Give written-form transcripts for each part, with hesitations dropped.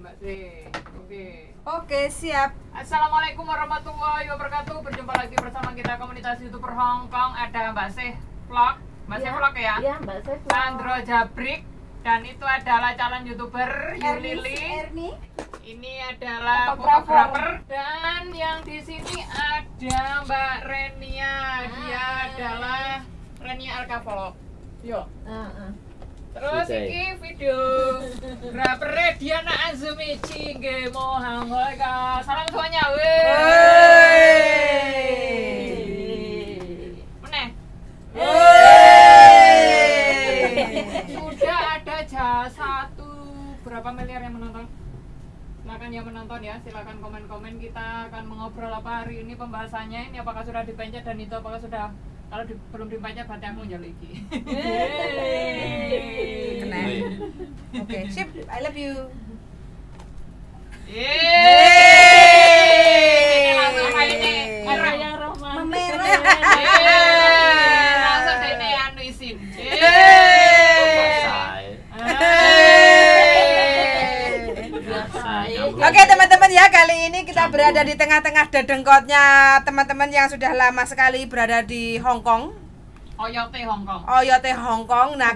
Mbak C. Oke, siap. Assalamualaikum warahmatullahi wabarakatuh. Berjumpa lagi bersama kita komunitas YouTuber Hongkong. Ada Mbak C Vlog. Mbak C Vlog ya? Iya, Mbak C Vlog. Sandro Jabrik. Dan itu adalah calon YouTuber Yulili. Ini adalah fotografer. Dan yang di sini ada Mbak Renia. Dia adalah Renia Alka Vlog. Yo. Terus iki video rapper Diana Azumichi nggih mohon ka. Salam semuanya. Meneh. Sudah ada satu berapa miliar yang menonton? Silakan yang menonton ya, silakan komen-komen. Kita akan mengobrol apa hari ini pembahasannya. Ini apakah sudah dipencet dan itu apakah sudah, kalau belum dipencet berarti aku njaluk iki. Oke, sip. I love you. Langsung ini langsung dene anu isin. Oke teman-teman ya, kali ini kita berada di tengah-tengah dedengkotnya teman-teman yang sudah lama sekali berada di Hongkong. Oyote Hongkong. Oyote Hongkong. Nah,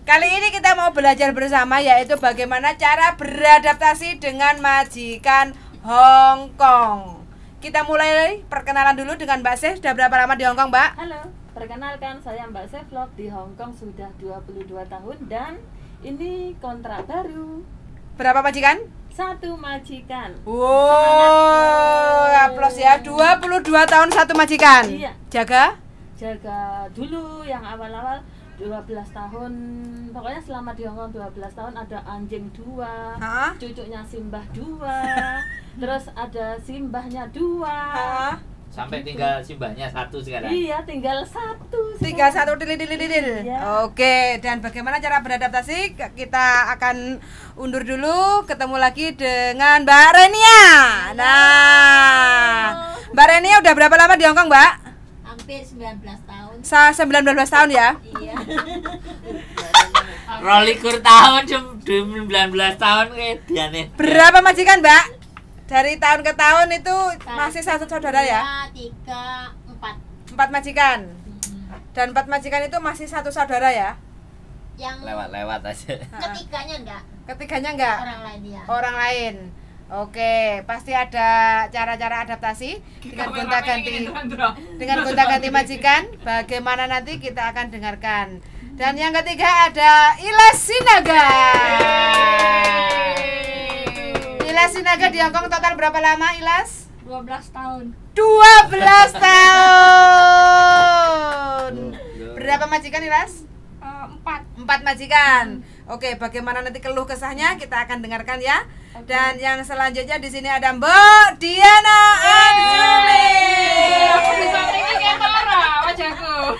kali ini kita mau belajar bersama, yaitu bagaimana cara beradaptasi dengan majikan Hongkong. Kita mulai perkenalan dulu dengan Mbak C. Sudah berapa lama di Hongkong, Mbak? Halo, perkenalkan saya Mbak C Vlog, di Hongkong sudah 22 tahun dan ini kontrak baru. Berapa majikan? 1 majikan. Wow, aplaus ya. 22 tahun 1 majikan. Iya. Jaga Dulu yang awal-awal 12 tahun. Pokoknya selama di Hongkong 12 tahun ada anjing 2, cucunya Simbah 2, terus ada Simbahnya 2. Sampai tinggal Simbahnya 1 sekarang. Iya, tinggal 1. Tinggal 1 dilil. Ya. Oke, dan bagaimana cara beradaptasi? Kita akan undur dulu, ketemu lagi dengan Mbak Renia. Nah, Mbak Renia udah berapa lama di Hongkong, Mbak? Hampir 19 tahun. 19 tahun ya? Iya. Rolikur tahun 19 tahun kayak Diane. Berapa majikan, Mbak? Dari tahun ke tahun itu masih 1 saudara ya? 3, 4. 4 majikan. Dan 4 majikan itu masih 1 saudara ya? Yang Lewat aja. ketiganya enggak? Ketiganya enggak? Orang lain ya. Orang lain. Oke, pasti ada cara-cara adaptasi dengan gonta-ganti majikan. Bagaimana nanti kita akan dengarkan. Dan yang ketiga ada Ilas Sinaga. Ilas Sinaga di Hongkong total berapa lama, Ilas? 12 tahun. 12 tahun. Berapa majikan, Ilas? 4 majikan. Oke, bagaimana nanti keluh kesahnya kita akan dengarkan ya. Dan yang selanjutnya di sini ada Mbak Diana Anjuli. Aku bisa tinggi kayak Tara wajahku.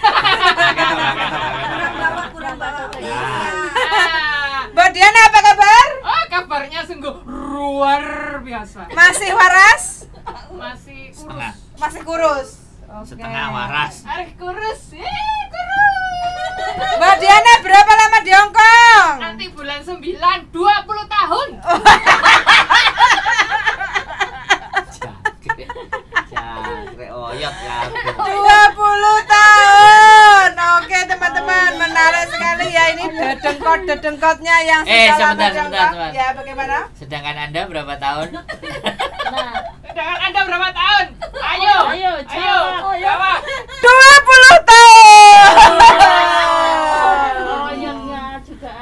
Mbak Diana, apa kabar? Oh, kabarnya sungguh luar biasa. Masih waras? Masih kurus. Setengah. Masih kurus. Setengah waras. Arif kurus. Kurus. Mbak Diana berapa lama di Hongkong? Nanti bulan 9 20 tahun. Jangkrik oyot ya. 20 tahun. Oke, teman-teman, menarik sekali ya ini dedengkotnya yang sudah lama di Hongkong. Ya, bagaimana? Sedangkan Anda berapa tahun? Nah, Sedangkan Anda berapa tahun? Ayo jawab. 20 tahun. oyongnya juga.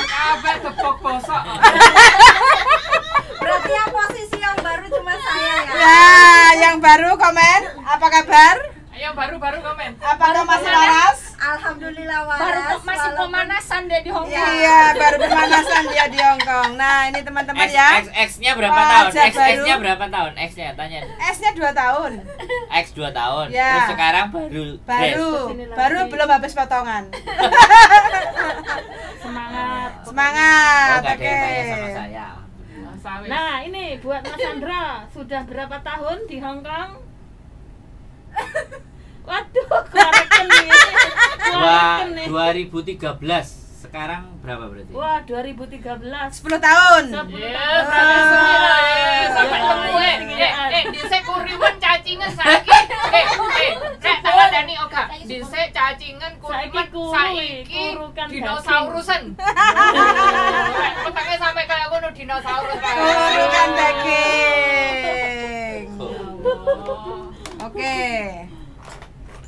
Kabeh tepok bosok. Berarti yang posisi yang baru cuma saya ya. Ya, yang baru komen, apa kabar? Ayo baru komen. Apakah masih waras? Alhamdulillah waras. Baru masih walaupun- pemanasan deh di Hongkong. Iya, baru pemanasan dia di Hongkong. Nah, ini teman-teman ya. X-nya berapa Wajah tahun? baru. X-nya berapa tahun? X-nya tanya. S-nya 2 tahun. X 2 tahun. Ya. Terus sekarang baru. Baru belum habis potongan. Semangat. Semangat. Enggak ada Oke. yang tanya sama saya. Sawit. Nah, ini buat Mas Sandra, sudah berapa tahun di Hongkong? Waduh, koreken nih. Koreken nih. 2013. Sekarang berapa berarti? Wah, 2013. 10 tahun. 10 Ya, tahun. berarti sembilan. Sampai Ya, temu ya, dhisik kuriman cacingan saiki. Rek tangan Dani Oga. Dhisik cacingan kuriman saiki kurukan dinosaurusen. Petake sampai kayak ngono dinosaurus. Kurukan daging. Oke.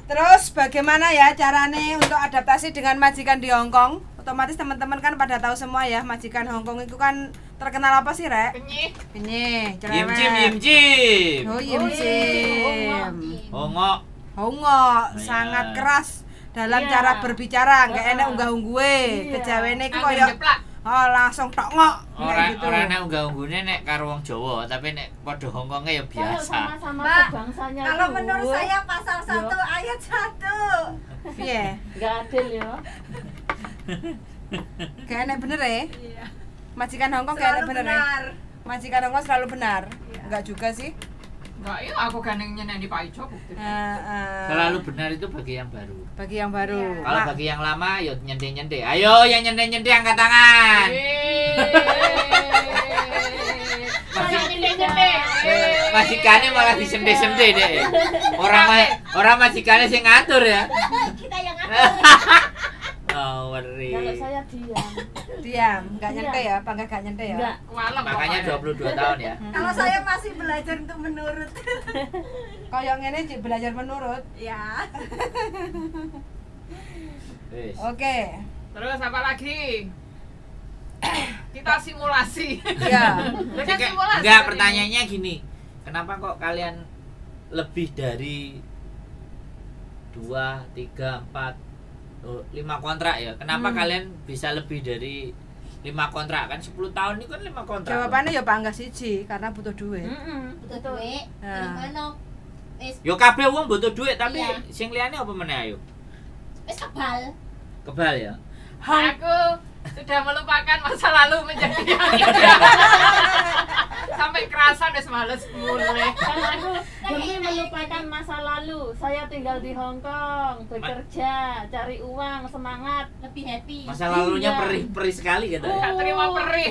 Terus bagaimana ya caranya untuk adaptasi dengan majikan di Hong Kong? Otomatis teman-teman kan pada tahu semua ya, majikan Hong Kong itu kan terkenal apa sih, Rek? Kenyih. Kenyih, Yim cerewet. Cim. Oh, Yim Cim. Hongok. Hongok, Ya. sangat keras dalam Iya. cara berbicara, nggak enak unggah-ungguhe. Iya. Kejawene iku Anggur koyo jeplak. langsung tok ngok Ora gitu. ora nek unggah-unggune nek karo wong Jawa, tapi nek padha Hongkonge ya Kalau biasa. sama-sama Mbak, sebangsanya Kalau dulu, menurut saya pasal 1 ayat 1. Piye? nggak adil ya. Gak enak bener ya? Iya. Majikan Hong Kong gak enak Selalu bener ya? benar. Majikan Hong Kong selalu benar? Enggak juga sih. Enggak, iya aku gandeng nyeneni di Pak Ijo bukti. Selalu benar itu bagi yang baru. bagi yang baru. Iya. Kalau bagi yang lama ya nyende-nyende. Ayo yang nyende-nyende angkat tangan. Masih nyende-nyende. Majikannya malah disende-sende deh. Orang majikannya sing ngatur ya. Kita yang ngatur. Oh, weri. Kalau saya diam. Diam, enggak Iya. nyente ya, bangga gak nyente ya. Enggak. Walem Makanya pokoknya. 22 tahun ya. Kalau saya masih belajar untuk menurut. Kayak ngene Cik, belajar menurut. Ya. Wis. Oke. Terus apa lagi? Kita simulasi. Ya. Kan simulasi. Enggak, tadi. pertanyaannya gini. Kenapa kok kalian lebih dari 2, 3, 4, 5 kontrak ya? Kenapa kalian bisa lebih dari 5 kontrak? Kan 10 tahun ini kan 5 kontrak. Jawabannya ya bangga siji karena butuh duit. Butuh duit. Nah. Gimana? Wis Yo kabeh wong butuh duit tapi Iya. sing liyane apa meneh ayo? wis kebal. Kebal ya. Aku sudah melupakan masa lalu menjadi yang indah. Sampai kerasa udah males mulai. Kalau aku demi melupakan masa lalu, saya tinggal di Hong Kong, bekerja, cari uang, semangat. Lebih happy. Masa lalunya Iya. perih-perih sekali katanya. Gak terima perih.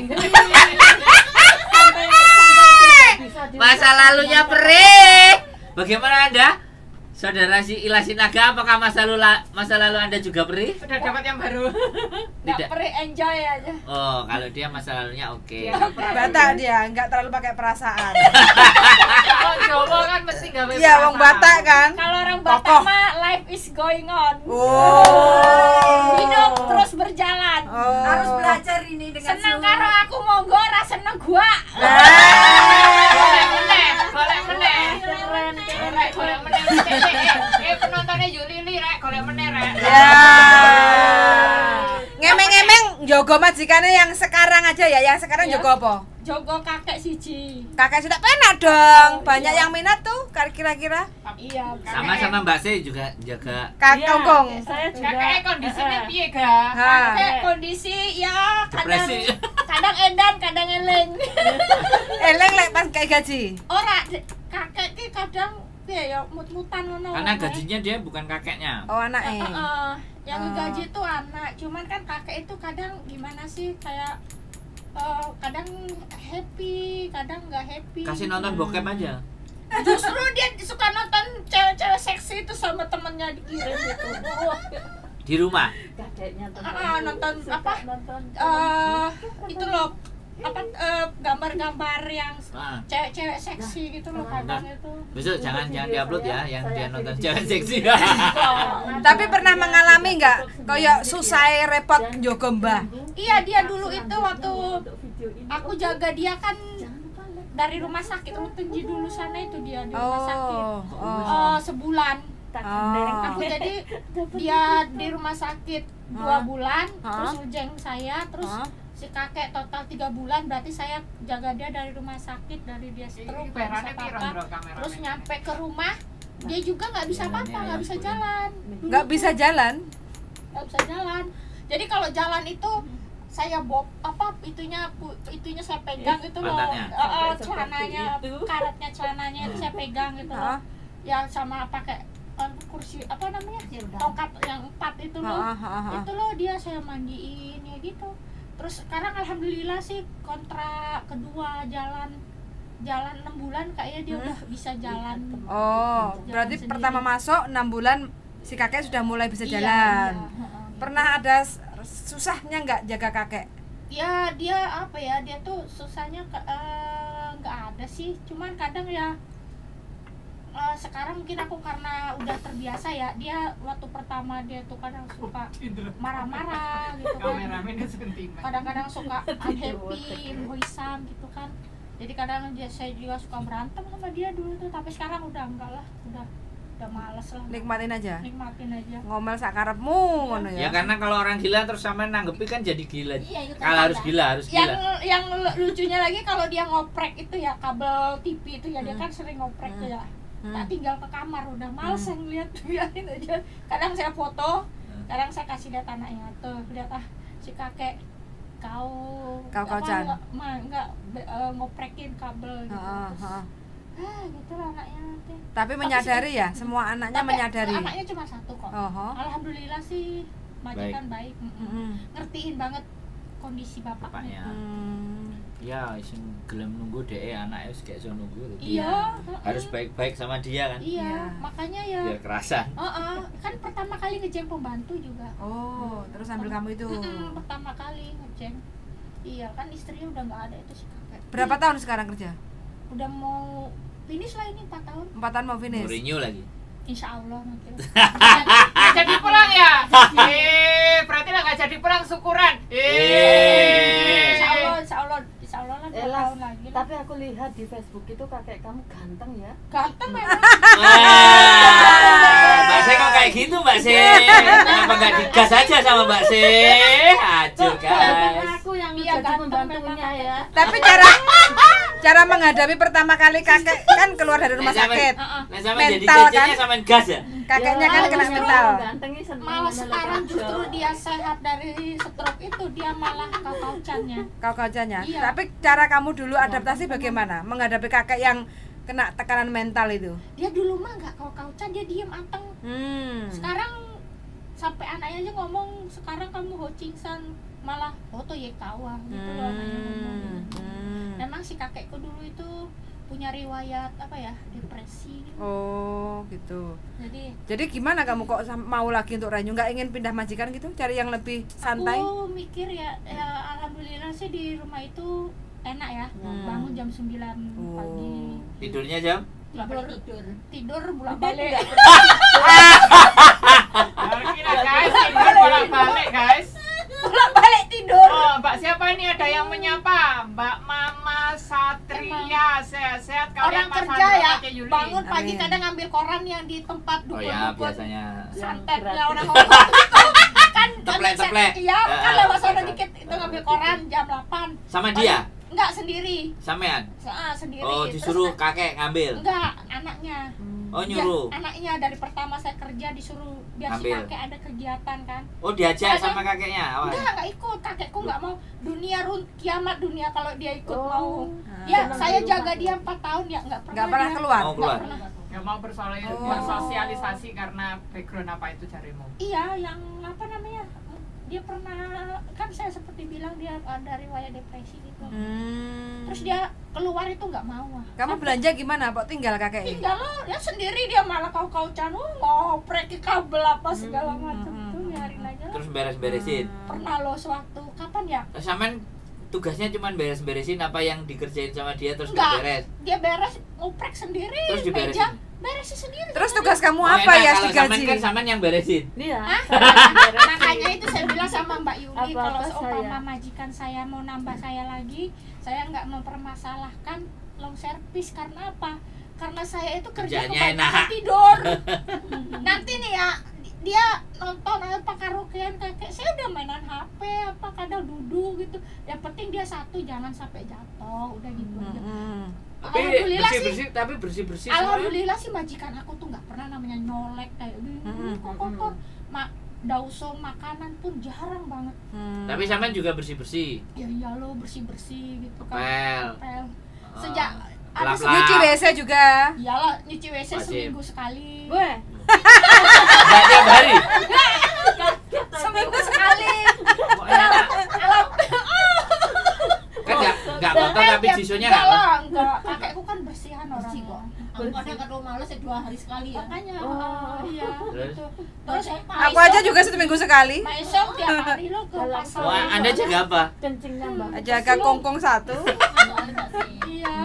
Sampai tidak bisa Masa lalunya perih. Bagaimana Anda? Saudara si Ila Sinaga, apakah masa lalu Anda juga perih? Sudah dapat yang baru. Tidak. Perih enjoy aja. Oh, kalau dia masa lalunya oke. Batak dia, enggak terlalu pakai perasaan. Kalau Jawa kan mesti gawe Iya, wong Batak kan. Kalau orang Kokoh. Batak mah life is going on. Oh. Hidup terus berjalan. Oh. Harus belajar ini dengan seneng seluruh- karo aku monggo ra seneng gua. Golek meneh, golek meneh. Keren, Rek, golek meneh. Penontonnya Yulili rek, golek meneh rek. Ya. Ngemeng-ngemeng jogo majikane yang sekarang aja ya. Yang sekarang Iya. jogo apa? Jogo kakek siji. Kakak sudah penak dong. Banyak yang minat tuh kira-kira. Iya. Sama-sama Mbak Se juga jaga. Kakak Iya, Kongkong. saya juga. Kakek kondisinya eh, piye ga? Ha. Kakek kondisi ya kadang Depresi. kadang edan, kadang eleng. Eleng lek pas kayak gaji. Ora kakek ki kadang piye ya mut-mutan ngono. Karena wae. gajinya dia bukan kakeknya. Oh anaknya. Yang Oh. gaji itu anak, cuman kan kakek itu kadang gimana sih kayak kadang happy, kadang nggak happy. Kasih nonton bokep aja. Justru dia suka nonton cewek-cewek seksi itu sama temennya dikirim gitu. Di rumah. Kakeknya Nonton suka apa? nonton Itu loh apa gambar-gambar yang Ah. cewek-cewek seksi gitu loh kadang itu. Besok jangan diupload ya yang dia nonton cewek seksi. Tapi pernah mengalami nggak kayak susah repot jogo mbah? Iya dia dulu itu waktu aku jaga dia kan dari rumah sakit Utenji dulu sana itu dia di rumah sakit. Sebulan. Aku jadi dia di rumah sakit 2 bulan, terus ujeng saya, terus si kakek total 3 bulan, berarti saya jaga dia dari rumah sakit, dari dia stroke, nggak bisa apa-apa. Terus nyampe ke rumah, dia juga nggak bisa apa-apa, nggak bisa jalan, Nggak bisa jalan. nggak bisa jalan. Jadi kalau jalan itu saya itunya saya pegang itu loh, Pantatnya. celananya, karetnya celananya itu saya pegang gitu loh. Ya sama pakai kursi apa namanya tongkat yang 4 itu loh. Itu loh dia saya mandiin ya gitu. Terus sekarang alhamdulillah sih kontrak kedua jalan 6 bulan kayaknya dia udah bisa jalan. Oh, berarti sendiri. pertama masuk 6 bulan si kakek sudah mulai bisa jalan. Pernah ada susahnya nggak jaga kakek? Ya dia apa ya, dia tuh susahnya nggak ada sih, cuman kadang ya sekarang mungkin aku karena udah terbiasa ya, dia waktu pertama dia tuh kadang suka marah-marah gitu kan, kadang-kadang suka unhappy, egoisan gitu kan, jadi kadang saya juga suka berantem sama dia dulu tuh, tapi sekarang udah enggak lah, udah males lah. Nikmatin aja. Ngomel sakarepmu ngono ya. Ya karena kalau orang gila terus sampe nanggepi kan jadi gila. Iya, kalau harus gila. Yang lucunya lagi kalau dia ngoprek itu ya kabel TV itu ya, dia kan sering ngoprek tuh ya. Tak tinggal ke kamar udah males yang lihat, biarin aja. Kadang saya foto, kadang saya kasih lihat anaknya tuh, lihat si kakek kau enggak ngoprekin kabel gitu. Gitu lah anaknya nanti. Tapi menyadari ya, semua anaknya menyadari. Anaknya cuma 1 kok. Alhamdulillah sih majikan baik. Ngertiin banget kondisi bapaknya. Ya, sing gelem nunggu dhek anake wis gak iso nunggu. Iya, harus baik-baik sama dia kan. Iya, makanya ya. Biar kerasan. Kan pertama kali ngejeng pembantu juga. Oh, terus ambil kamu itu. Pertama kali ngejeng. Iya, kan istrinya udah enggak ada itu si kakek. Berapa tahun sekarang kerja? Udah mau finish lah ini 4 tahun. 4 tahun mau finish. Renew lagi. Insya Allah nanti. Nggak jadi pulang ya? Berarti lah nggak jadi pulang syukuran. Insya Allah lah 2 tahun lagi. Tapi aku lihat di Facebook itu kakek kamu ganteng ya. Ganteng memang. Mbak Se kok kayak gitu Mbak Se? Kenapa nggak digas aja sama Mbak Se? Aduh guys. Aku yang jadi pembantunya ya. Tapi cara menghadapi pertama kali kakek kan keluar dari rumah sakit. Mental kan? Sama gas ya? Kakeknya kan kena mental. Malah sekarang justru dia sehat dari stroke itu, dia malah Kau-kaucannya. Iya. Tapi cara kamu dulu adaptasi bagaimana menghadapi kakek yang kena tekanan mental itu? Dia dulu mah nggak kau-kaucan, dia diem anteng. Sekarang sampai anaknya aja ngomong, sekarang kamu hocingsan, malah foto ya kawa gitu loh anaknya ngomong. Memang si kakekku dulu itu punya riwayat apa ya, depresi gitu. Oh gitu. Jadi gimana kamu kok mau lagi untuk Ranyu, nggak ingin pindah majikan gitu, cari yang lebih santai? Aku mikir ya alhamdulillah sih di rumah itu enak ya. Bangun jam 9 pagi. Tidurnya jam? Tidur bolak-balik. Bolak-balik guys. Bolak-balik tidur. Oh, Mbak siapa ini, ada yang menyapa? Mbak Mama Satria, sehat-sehat kalian. Orang kerja ya, bangun pagi kadang ngambil koran yang di tempat dukun. Oh ya, biasanya santet ya orang ngomong gitu. Kan teplek. Iya, kan lewat sana dikit itu ngambil koran jam 8. Sama dia? Enggak, sendiri. Sampean? Sendiri. Oh, disuruh kakek ngambil? Enggak, anaknya. Oh, nyuruh? Ya, anaknya dari pertama saya kerja disuruh biar si kakek ada kegiatan kan. Oh, diajak sama kakeknya awal? Enggak ikut. Kakekku enggak mau. Kiamat dunia kalau dia ikut mau. Ya, saya jaga dia 4 tahun ya enggak pernah keluar. Mau keluar. Nggak mau bersosialisasi karena background apa itu carimu? Iya, yang apa namanya? Dia pernah, kan saya seperti bilang dia ada riwayat depresi gitu. Terus dia keluar itu nggak mau. Kamu belanja gimana? Kok tinggal kakek? Tinggal lo, ya sendiri dia malah kau-kaucan, ngoprek kabel apa segala macam tuh, biarin aja lah. Terus beres-beresin? Pernah lo sewaktu, kapan ya? Sampean tugasnya cuma beres-beresin apa yang dikerjain sama dia terus enggak, beres? Dia beres, ngoprek sendiri, terus diberesin? Beresin sendiri. Terus tugas kamu apa ya digaji? Kan sampean yang beresin. Iya. Makanya itu saya bilang sama Mbak Yuli, kalau seumpama majikan saya mau nambah saya lagi, saya nggak mempermasalahkan long service. Karena apa? Karena saya itu kerja kebanyakan tidur. Nanti nih ya, dia nonton apa karaokean kakek, saya udah mainan HP apa kadang duduk gitu. Yang penting dia satu jangan sampai jatuh, udah gitu aja. Alhamdulillah bersih. Alhamdulillah sih majikan aku tuh nggak pernah namanya nyolek kayak gini, kotor. Dauso makanan pun jarang banget. Tapi sampean juga bersih. Ya iya lo bersih gitu kan. Pel. Sejak nyuci WC juga. Iyalah, nyuci WC seminggu sekali. Enggak tiap hari. Seminggu sekali. Kok enak? Kan enggak kotor tapi jisunya enggak apa? Enggak. Kakekku kan bersihan Bersih orangnya. kok. Aku kadang males 2 hari sekali ya. Makanya iya Terus? gitu. Terus Aku aja juga seminggu sekali. Maesong tiap hari lo ke pasar. Wah, Anda jaga apa? Kencingnya Mbak. Jaga kongkong 1. Iya.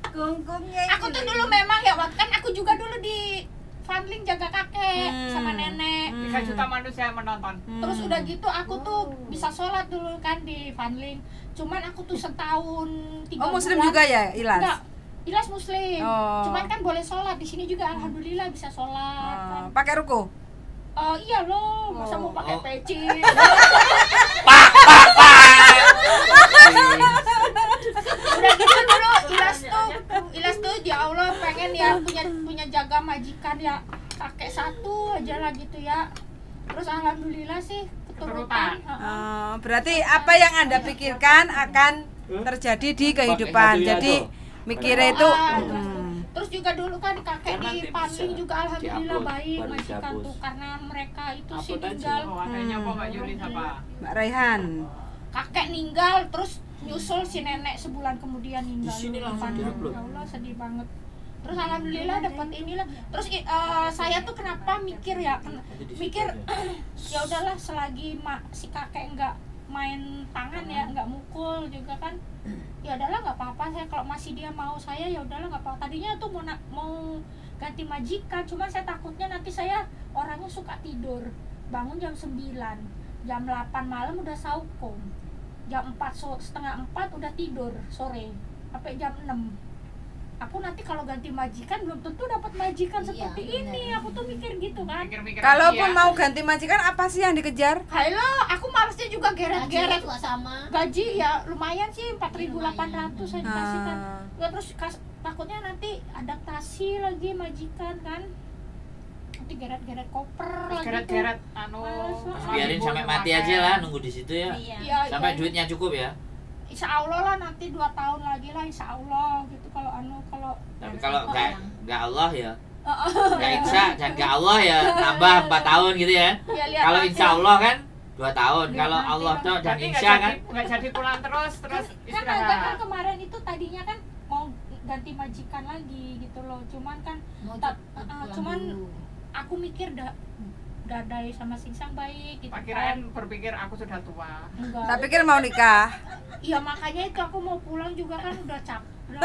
Kongkongnya. Aku tuh dulu memang ya, kan aku juga dulu di Funling jaga kakek sama nenek. 3 juta manusia yang menonton. Terus udah gitu aku tuh bisa sholat dulu kan di Funling. Cuman aku tuh setahun 3 Oh, muslim bulan. juga ya, Ilas? Enggak. Ilas muslim. Oh. Cuman kan boleh sholat di sini juga alhamdulillah bisa sholat. Kan. Pakai ruko? Iya loh, masa mau pakai Oh. peci. Udah gitu dulu Ilas tuh ya Allah pengen ya punya jaga majikan ya kakek satu aja lah gitu ya. Terus alhamdulillah sih keturutan. Berarti apa yang Anda pikirkan akan terjadi di kehidupan. Jadi mikirnya itu Terus juga dulu kan kakek Karena di nanti Panling bisa juga alhamdulillah di-upload, baik baru majikan dihapus. tuh karena mereka itu sih Upload aja. tinggal Oh, adanya apa Mbak Yuli apa? Mbak Raihan. kakek ninggal terus nyusul si nenek sebulan kemudian ninggal. Di sini langsung Panling. di-upload. Ya Allah sedih banget. Terus alhamdulillah dapat inilah. Terus saya tuh kenapa mikir ya mikir ya udahlah selagi si kakek enggak main tangan ya nggak mukul juga kan ya udahlah nggak apa-apa saya kalau masih dia mau saya ya udahlah nggak apa-apa. Tadinya tuh mau ganti majikan cuman saya takutnya nanti saya orangnya suka tidur bangun jam 9 jam 8 malam udah saukom jam 4 3:30 udah tidur sore sampai jam 6. Aku nanti kalau ganti majikan belum tentu dapat majikan seperti ini. Aku tuh mikir gitu kan. Mikir-mikir Kalaupun aja. mau ganti majikan apa sih yang dikejar? Halo, aku malesnya juga geret-geret. juga sama. Gaji ya lumayan sih 4.800 saya dikasih kan. Ah. Nggak, terus takutnya nanti adaptasi lagi majikan kan. Nanti geret-geret koper Terus lagi geret-geret tuh. anu Males lah. Biarin sampai mati aja lah, nunggu di situ ya. Iya, Sampai iya. duitnya cukup ya. Insya Allah lah nanti 2 tahun lagi lah insya Allah gitu kalau Tapi kalau nggak Allah ya, nggak insya dan nggak Allah ya nambah 4 tahun gitu ya. ya, lihat Kalau nanti. insya Allah kan 2 tahun. Lihat Kalau nanti Allah lah. tuh dan Berarti insya kan. nggak jadi pulang terus kan agak kan istirahat. kemarin itu tadinya kan mau ganti majikan lagi gitu loh cuman kan cuman aku mikir Dadai sama Singsang baik gitu Kirain berpikir aku sudah tua. enggak Tak pikir mau nikah. iya makanya itu aku mau pulang juga kan udah capek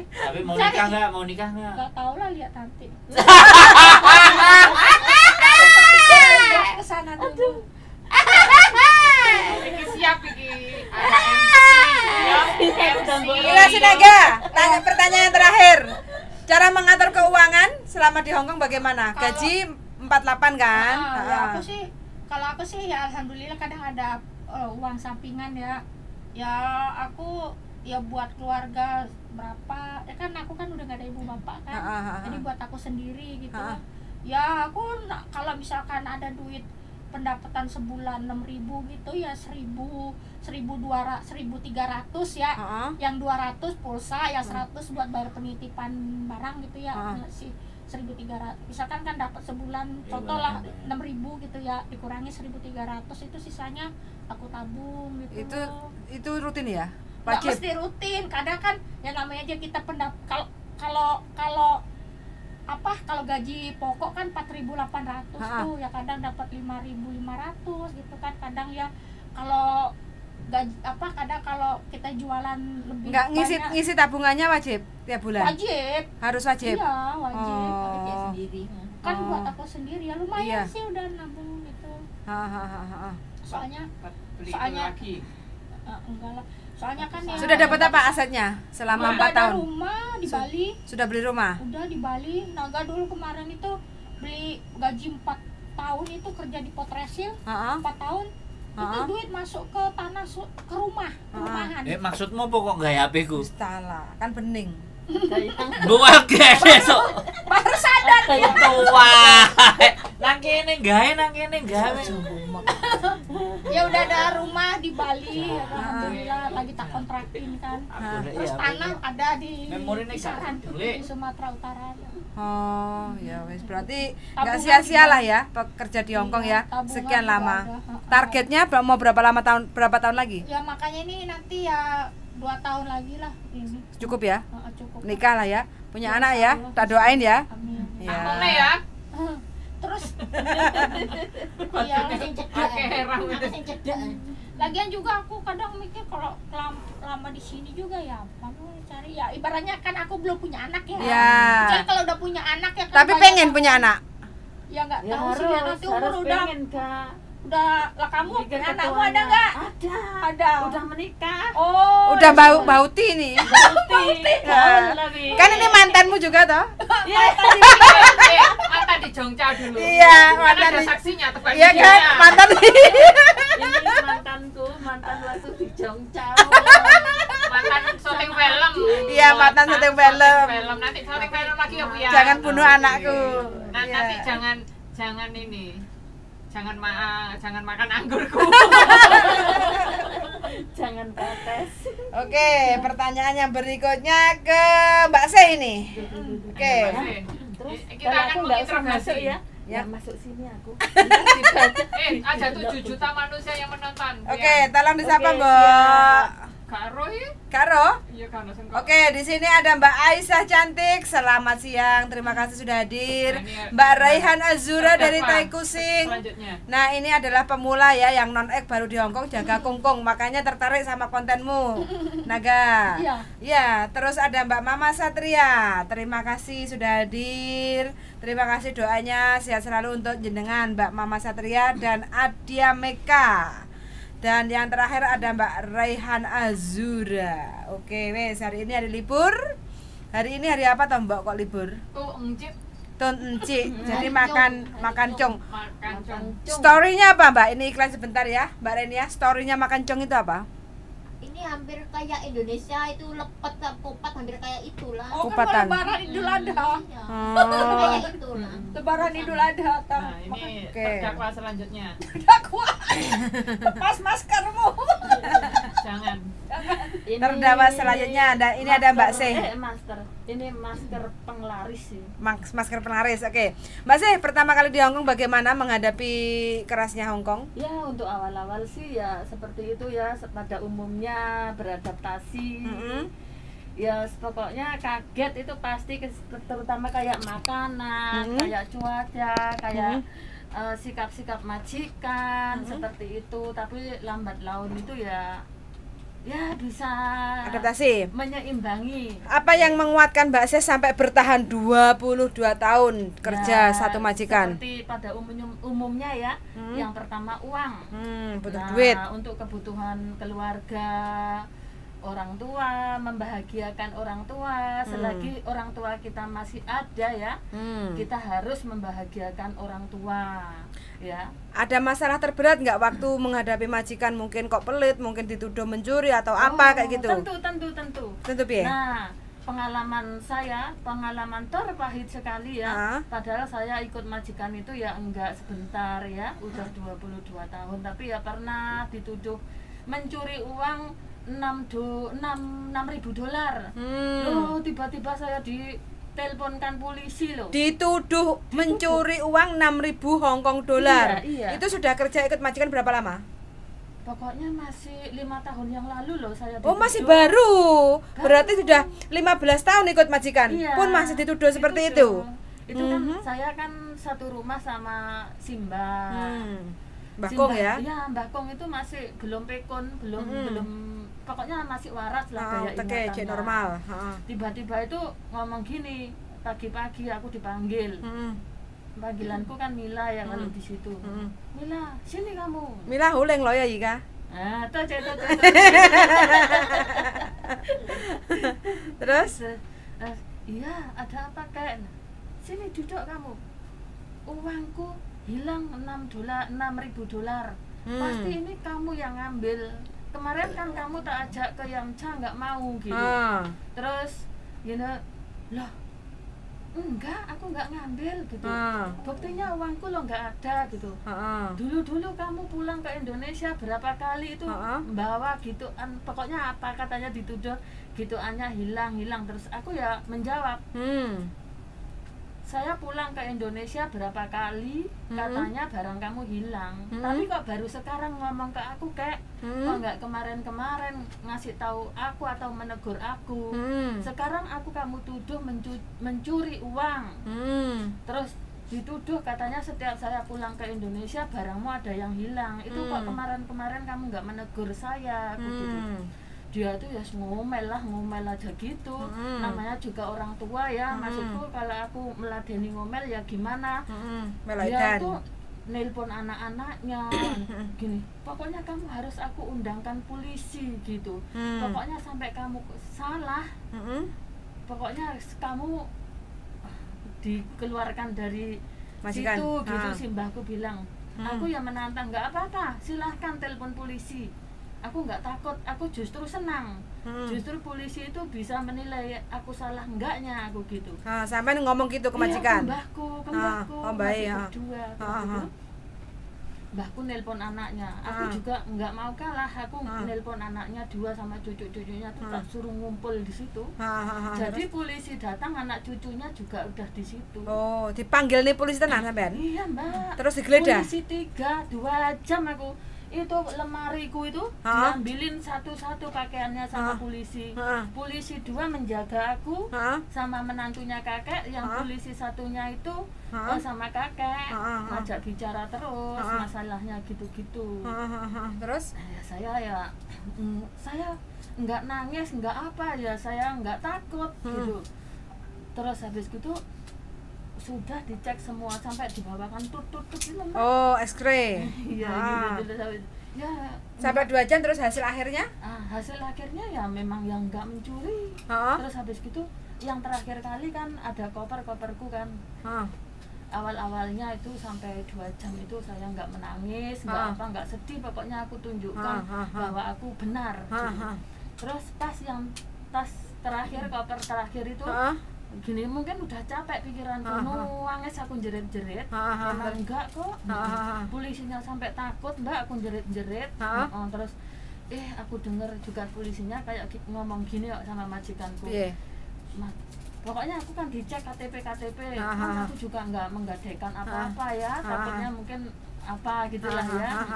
Tapi mau nikah nggak? Mau nikah nggak? nggak tahu lah lihat nanti kesana dulu Iki siap iki ada MC. Gila Sinaga, tanya pertanyaan terakhir. Cara mengatur keuangan selama di Hong Kong bagaimana? Gaji 48 kan? ya aku sih kalau aku sih ya alhamdulillah kadang ada uang sampingan ya aku ya buat keluarga berapa ya kan aku kan udah gak ada ibu bapak kan jadi buat aku sendiri gitu ya aku kalau misalkan ada duit pendapatan sebulan 6.000 gitu ya 1.300 ya yang 200 pulsa ya 100 buat bayar penitipan barang gitu ya sih 1.300 misalkan kan dapat sebulan contoh lah 6.000 gitu ya dikurangi 1.300 itu sisanya aku tabung gitu Itu rutin ya? nggak Wajib? mesti rutin kadang kan yang namanya aja kita kalau gaji pokok kan 4.800 tuh ya kadang dapat 5.500 gitu kan kadang ya kalau gaji kadang kalau kita jualan lebih Enggak banyak ngisi tabungannya wajib tiap bulan? wajib Harus wajib? iya wajib Dia sendiri. kan buat aku sendiri ya lumayan Iya. sih udah nabung gitu soalnya Beli Soalnya- lagi. enggak lah soalnya kan ya Sudah dapat apa asetnya selama 4 udah ada tahun? rumah di Bali Sudah beli rumah? udah di Bali Naga dulu kemarin itu beli gaji 4 tahun itu kerja di Potresil 4 tahun itu duit masuk ke tanah ke rumah perumahan Maksudmu pokok nggak HP ku? Salah, kan bening. Buat besok. baru sadar kayak Tua. Nang kene gawe nang kene gawe. Ya udah ada rumah di Bali, alhamdulillah lagi tak kontrakin kan. Terus tanah ada di kisaran di Sumatera Utara. Oh, ya wes berarti nggak sia-sia lah ya bekerja di Hong Kong ya. Sekian lama. Targetnya mau berapa tahun lagi? Ya makanya ini nanti ya 2 tahun lagi lah ini. Cukup ya? Cukup. Nikah lah ya. Punya anak ya. Tak doain ya. Amin. Ya. Terus iya lagian juga aku kadang mikir kalau lama di sini juga ya kamu cari ya ibaratnya kan aku belum punya anak ya. Jadi kalau udah punya anak ya kan. Tapi pengen punya anak. Ya nggak tahu sih ya nanti umur udah lah kamu anakmu ada nggak? Ada. Udah menikah. Oh. Udah bauti nih. Kan ini mantanmu juga toh? Iya. Mantan di Jongca dulu. Iya, mantan ada saksinya tepat. Iya kan, mantan. Ini mantanku, mantan waktu di Jongca. Mantan syuting film. Iya, mantan syuting film. Nanti syuting film lagi ya Bu ya. Jangan bunuh anakku. Nanti jangan ini. Jangan makan anggurku. Jangan protes. Oke, pertanyaan yang berikutnya ke Mbak Se ini. Oke. Terus kita akan menginterogasi ya. Ya, masuk sini aku. Ada 7 juta manusia yang menonton. Oke, tolong disapa Mbak. Kak Roy? Kak Ro? Iya, Kak Ro. Oke, di sini ada Mbak Aisyah cantik. Selamat siang. Terima kasih sudah hadir. Mbak Raihan Azura dari Tai Kusing. Nah, ini adalah pemula ya yang non-ek baru di Hong Kong jaga kungkung. Makanya tertarik sama kontenmu. Naga. Iya. Ya, terus ada Mbak Mama Satria. Terima kasih sudah hadir. Terima kasih doanya sehat selalu untuk jenengan Mbak Mama Satria dan Adia Meka. Dan yang terakhir ada Mbak Raihan Azura. Oke, wes hari ini hari libur. Hari ini hari apa toh Mbak kok libur? Tun Encik. Jadi makan cong. Story-nya apa Mbak? Ini iklan sebentar ya, Mbak Renia. Story-nya makan cong itu apa? Ini hampir kayak Indonesia itu lepet kupat hampir kayak itulah. Oh, kupatan. Kan Lebaran Idul Adha. Kayak itulah. Lebaran Idul Adha. Nah, ini terdakwa selanjutnya. Terdakwa. Lepas maskermu. Jangan. Terdakwa selanjutnya ini ada Mbak Se. Ini masker penglaris sih. Masker penglaris. Oke. Mbak Se, pertama kali di Hong Kong bagaimana menghadapi kerasnya Hong Kong? Ya, untuk awal-awal sih ya seperti itu ya, pada umumnya beradaptasi. Ya pokoknya kaget itu pasti, terutama kayak makanan, kayak cuaca, kayak sikap-sikap majikan seperti itu. Tapi lambat laun itu ya bisa adaptasi, menyeimbangi. Apa yang menguatkan Mbak Se sampai bertahan 22 tahun kerja satu majikan? Seperti pada umumnya ya, yang pertama uang, butuh duit untuk kebutuhan keluarga, orang tua, membahagiakan orang tua. Selagi orang tua kita masih ada ya, kita harus membahagiakan orang tua ya. Ada masalah terberat nggak waktu menghadapi majikan, mungkin kok pelit, mungkin dituduh mencuri atau apa kayak gitu? Tentu Pie. Nah, pengalaman terpahit sekali ya. Padahal saya ikut majikan itu ya enggak sebentar ya, udah 22 tahun, tapi ya pernah dituduh mencuri uang $6.000. Loh, tiba-tiba saya diteleponkan polisi loh. Dituduh mencuri uang 6.000 Hong Kong dolar. Iya. Itu sudah kerja ikut majikan berapa lama? Pokoknya masih 5 tahun yang lalu loh saya dituduh. Oh, masih baru. Berarti sudah 15 tahun ikut majikan. Iya, pun masih dituduh seperti itu. Itu kan saya kan satu rumah sama Simba. Mbakong ya? Iya, Mbakong itu masih belum pekon, belum pokoknya masih waras lah kayak ingatan normal. Tiba-tiba itu ngomong gini, pagi-pagi aku dipanggil. Panggilanku kan Mila ya kalau di situ. Mila, sini kamu. Mila huleng lo ya Ika. Tuh. Terus? Iya, ada apa Kak? Sini duduk kamu. Uangku hilang $6.000. Pasti ini kamu yang ngambil. Kemarin kan kamu tak ajak ke Yamcha, nggak mau gitu. Terus loh, enggak, aku enggak ngambil gitu. Buktinya uangku lo enggak ada gitu. Dulu kamu pulang ke Indonesia berapa kali itu bawa gituan, pokoknya apa katanya dituduh gituannya hilang. Terus aku ya menjawab, saya pulang ke Indonesia berapa kali katanya barang kamu hilang, tapi kok baru sekarang ngomong ke aku kayak kok nggak kemarin ngasih tahu aku atau menegur aku. Sekarang kamu tuduh mencuri uang. Terus dituduh katanya setiap saya pulang ke Indonesia barangmu ada yang hilang. Itu kok kemarin kamu nggak menegur saya, aku gitu. Dia tuh ya ngomel aja gitu. Namanya juga orang tua ya. Maksudku kalau aku meladeni ngomel ya gimana. Dia tuh nelpon anak-anaknya gini, pokoknya kamu harus aku undangkan polisi gitu. Pokoknya sampai kamu salah, pokoknya kamu dikeluarkan dari Majikan. situ gitu. Simbahku bilang, aku ya menantang, nggak apa-apa, silahkan telepon polisi. Aku nggak takut, aku justru senang. Justru polisi itu bisa menilai aku salah enggaknya, aku gitu. Sampai ngomong gitu ke majikan. Iya, kembahku baik, masih berdua gitu. Mbahku nelpon anaknya, aku juga nggak mau kalah. Aku nelpon anaknya 2 sama cucu-cucunya tuh tak suruh ngumpul di situ. Jadi polisi datang, anak cucunya juga udah di situ. Oh, dipanggil nih polisi tenan sampean? Iya, Mbak. Terus digeledah? Polisi 2 jam aku. Itu lemariku itu diambilin satu-satu pakaiannya sama polisi. Polisi 2 menjaga aku sama menantunya kakek. Yang polisi satunya itu sama kakek ngajak bicara terus masalahnya gitu-gitu. Terus saya nggak nangis, nggak apa ya, saya nggak takut gitu. Terus habis gitu sudah dicek semua sampai dibawakan tutut itu. Oh, X-ray. Iya, gitu ya. Sampai 2 jam terus hasil akhirnya? Hasil akhirnya ya memang yang nggak mencuri. Terus habis gitu yang terakhir kali kan ada koperku kan. Awal-awalnya itu sampai 2 jam itu saya nggak menangis, nggak sedih, pokoknya aku tunjukkan bahwa aku benar. Terus pas yang tas terakhir, koper terakhir itu gini, mungkin udah capek pikiranku, nangis aku jerit-jerit. Memang enggak kok. Polisinya sampai takut, enggak, aku jerit-jerit. Terus aku dengar juga polisinya kayak ngomong gini kok sama majikanku. Pokoknya aku kan dicek KTP, kan aku juga nggak menggadaikan apa-apa ya, takutnya mungkin apa gitulah ya.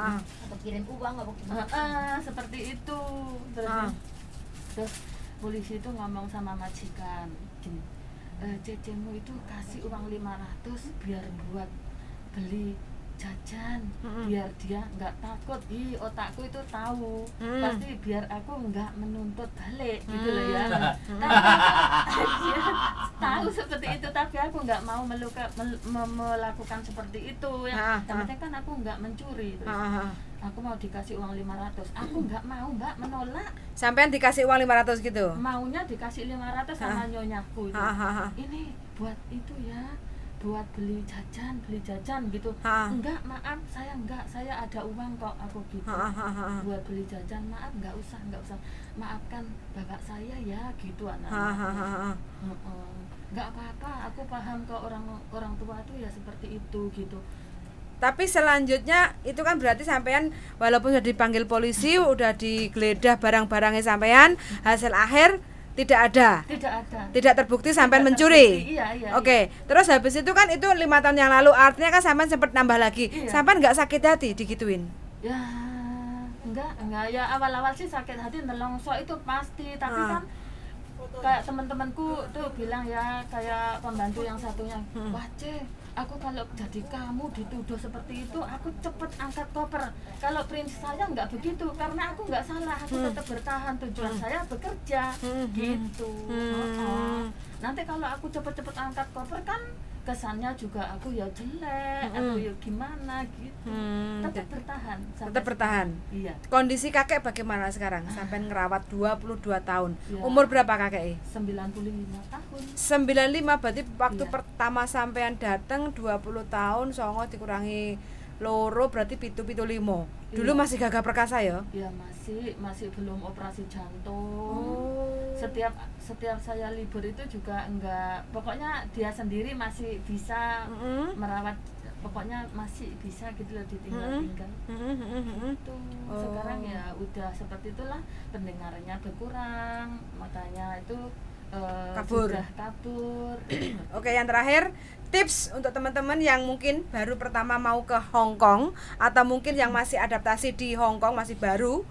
Atau kirim uang apa seperti itu. Terus polisi itu ngomong sama majikan gini, cecemu itu kasih uang 500 biar buat beli jajan, biar dia nggak takut. Otakku itu tahu pasti biar aku nggak menuntut balik gitu loh ya. Dia tahu seperti itu, tapi aku nggak mau melakukan seperti itu ya. Yang penting kan aku nggak mencuri. Aku mau dikasih uang 500, aku nggak mau, Mbak, menolak. Sampean dikasih uang 500 gitu? Maunya dikasih 500 sama nyonyaku itu. Ini buat itu ya, buat beli jajan gitu. Enggak, maaf, saya ada uang kok, aku gitu. Buat beli jajan, maaf, nggak usah. Maafkan bapak saya ya, gitu anak. Nggak apa-apa, aku paham kok, orang tua tuh ya seperti itu gitu. Tapi selanjutnya itu kan berarti sampean walaupun sudah dipanggil polisi, udah digeledah barang-barangnya sampean, hasil akhir tidak ada. Tidak terbukti sampean mencuri. Iya. Oke. Terus habis itu kan itu 5 tahun yang lalu, artinya kan sampean sempat nambah lagi. Iya. Sampean nggak sakit hati digituin? Ya, enggak ya, awal-awal sih sakit hati, nelongso itu pasti, tapi kan kayak teman-temanku tuh bilang ya, kayak pembantu yang satunya, wah aku kalau jadi kamu dituduh seperti itu, aku cepet angkat koper. Kalau prinsip saya nggak begitu, karena aku nggak salah, aku tetap bertahan, tujuan saya bekerja gitu. Nanti kalau aku cepet-cepet angkat koper kan kesannya juga aku ya jelek, aku ya gimana gitu. Tetap bertahan. Iya. Kondisi kakek bagaimana sekarang? Sampai ngerawat 22 tahun. Ya. Umur berapa kakek? 95 tahun. 95 berarti waktu pertama sampean datang 20 tahun, songo dikurangi loro berarti 7,5. Dulu masih gagah perkasa ya? Iya, masih belum operasi jantung. setiap saya libur itu juga enggak, pokoknya dia sendiri masih bisa merawat, pokoknya masih bisa gitu loh ditinggal-tinggal. Itu sekarang ya udah seperti itulah, pendengarannya berkurang, makanya itu sudah kabur. Oke, yang terakhir tips untuk teman-teman yang mungkin baru pertama mau ke Hong Kong atau mungkin yang masih adaptasi di Hong Kong, masih baru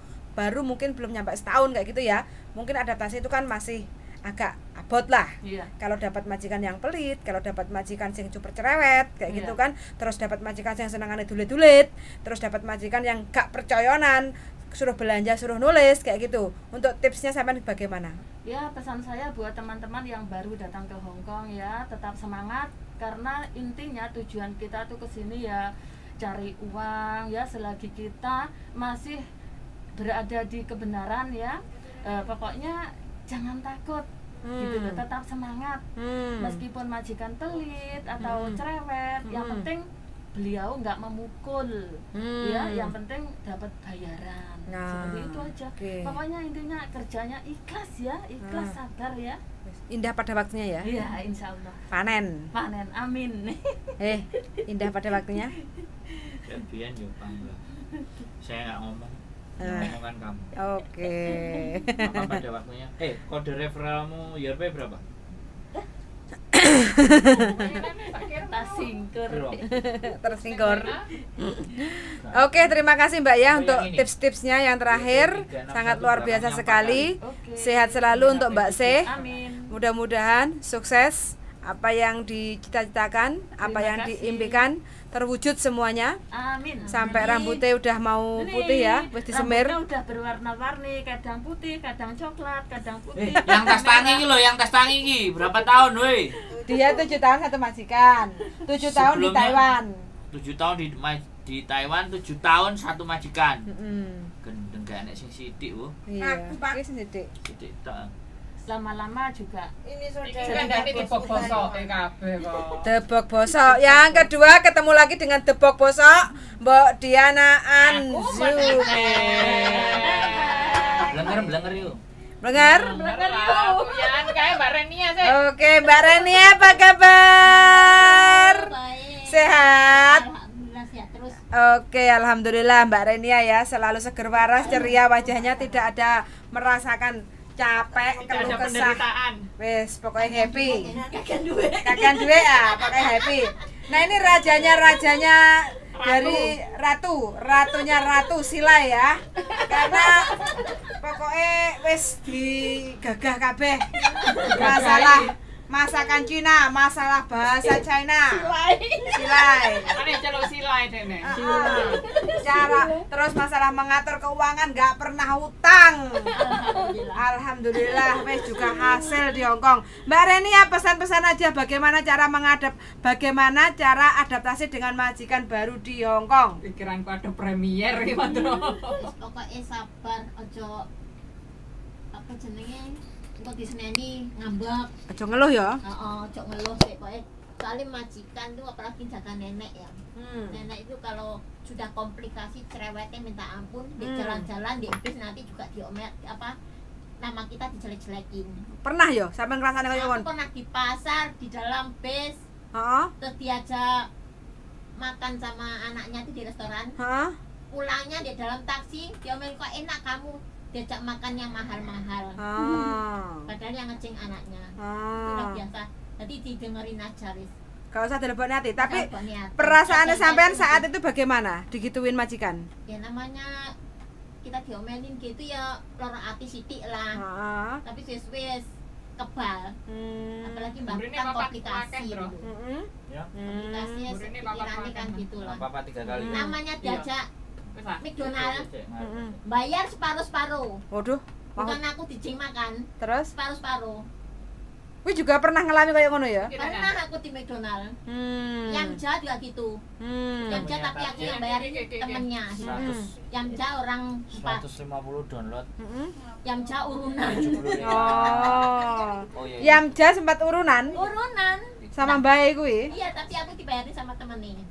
mungkin belum nyampe setahun kayak gitu ya. Mungkin adaptasi itu kan masih agak abot lah. Kalau dapat majikan yang pelit, kalau dapat majikan yang super cerewet kayak gitu kan, terus dapat majikan yang senangannya dulit-dulit, terus dapat majikan yang gak percoyonan, suruh belanja, suruh nulis kayak gitu. Untuk tipsnya sampai bagaimana? Ya, pesan saya buat teman-teman yang baru datang ke Hong Kong ya, tetap semangat, karena intinya tujuan kita tuh kesini ya cari uang ya, selagi kita masih berada di kebenaran ya, pokoknya jangan takut gitu loh, tetap semangat. Meskipun majikan pelit atau cerewet, yang penting beliau nggak memukul ya, yang penting dapat bayaran. Seperti itu aja. Pokoknya intinya kerjanya ikhlas ya, ikhlas, sabar ya. Indah pada waktunya ya. Iya, insya Allah. Panen, amin. Indah pada waktunya. Biar saya nggak ngomong, ngomongkan kamu. Oke. Apa pada waktunya? Kode referralmu YRP berapa? Tersingkur. Oke, terima kasih Mbak ya untuk tips-tipsnya yang terakhir, sangat luar biasa sekali. Sehat selalu untuk Mbak C. Mudah-mudahan sukses, apa yang dicita-citakan, apa yang diimpikan terwujud semuanya. Amin. Sampai rambutnya udah mau putih ya, wis disemir. Rambutnya udah berwarna-warni, kadang putih, kadang coklat, kadang putih. Yang tas tangi iki lho, yang tas tangi iki berapa tahun woi? Dia 7 tahun satu majikan, 7 tahun di Taiwan. 7 tahun di Taiwan, 7 tahun satu majikan. Gendeng gak enek sing sithik, Bu. Iya, iki sing sithik. Sithik tok. Lama-lama juga ini kan dari tebok bosok kabeh kok. Tebok bosok. Yang kedua ketemu lagi dengan tebok bosok Mbak Diana Anzumi. Blenger yuk. Blenger. Ya, kayak Mbak Renia sih. Oke, Mbak Renia apa kabar? Sehat? Alhamdulillah sehat terus. Oke, alhamdulillah Mbak Renia ya, selalu seger waras, ceria, wajahnya tidak ada merasakan capek, keluh kesah. Wes, pokoknya happy. Kakan duwe ah, pokoknya happy. Nah, ini rajanya dari ratunya Ratu Sila ya. Karena pokoknya wes digagah kabeh. Masalah masakan Cina, masalah bahasa China. Silai. Ane celuk silai dene. Cara terus masalah mengatur keuangan nggak pernah utang. Alhamdulillah wes juga hasil di Hong Kong. Mbak Reni ya, pesan-pesan aja bagaimana cara adaptasi dengan majikan baru di Hong Kong. Pikiranku ada premier iki, Mandro. Pokoknya sabar, ojo apa jenenge, kok diseneni ngambek. Ojo ngeluh ya. Ojo ngeluh sih, pokoknya soalnya majikan tuh apalagi jaga nenek ya. Nenek itu kalau sudah komplikasi cerewetnya minta ampun, di jalan-jalan di bis nanti juga diomet apa nama kita dijelek-jelekin. Pernah ya sampai ngerasain kayak Aku pernah di pasar, di dalam bis. Terus diajak makan sama anaknya itu di restoran. Pulangnya di dalam taksi, diomelin kok enak kamu diajak makan yang mahal-mahal. Padahal yang ngeceng anaknya. Itu udah biasa. Jadi didengerin aja wis. Gak usah telepon hati, tapi perasaannya sampean saat itu bagaimana? Digituin majikan? Ya namanya kita diomelin gitu ya loro ati sithik lah. Tapi wis kebal. Apalagi mbak kan komplikasi. Komplikasi pikirannya kan gitu lah. Papa 3 kali. Namanya diajak McDonald, bayar separuh-separuh. Waduh, bukan aku dijing makan. Terus? Separuh-separuh. Wih juga pernah ngalami kayak ngono ya? Pernah aku di McDonald. Yang jahat juga gitu. Yang jahat tapi aku yang bayarin temennya. Yang jahat orang 150 download. Yang jahat urunan. Yang jahat sempat urunan? Urunan. Sama bae kuwi? Iya, tapi aku dibayarin sama temennya.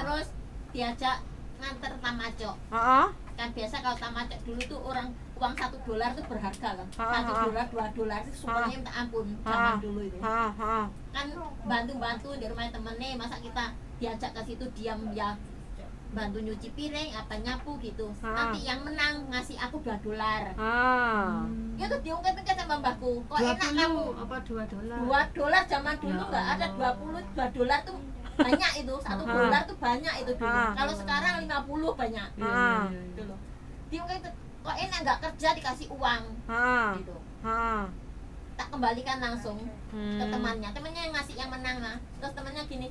Terus diajak nganter tamacok. Kan biasa kalau tamacok dulu tuh orang uang $1 itu berharga kan. $1, $2 itu semuanya minta ampun zaman dulu itu. Kan bantu-bantu di rumah temennya, masa kita diajak ke situ diam ya, bantu nyuci piring apa nyapu gitu. Nanti yang menang ngasih aku $2. Ya tuh diungkit-ungkit sama mbahku. Kok enak kamu? Apa $2? $2 zaman dulu nggak ada 2 $2 tuh banyak itu. $1 tuh banyak itu dulu. Kalau sekarang 50 banyak. Gitu loh. Diungkit, kok enak nggak kerja dikasih uang. Gitu. Tak kembalikan langsung ke temannya yang ngasih yang menang lah. Terus temannya gini,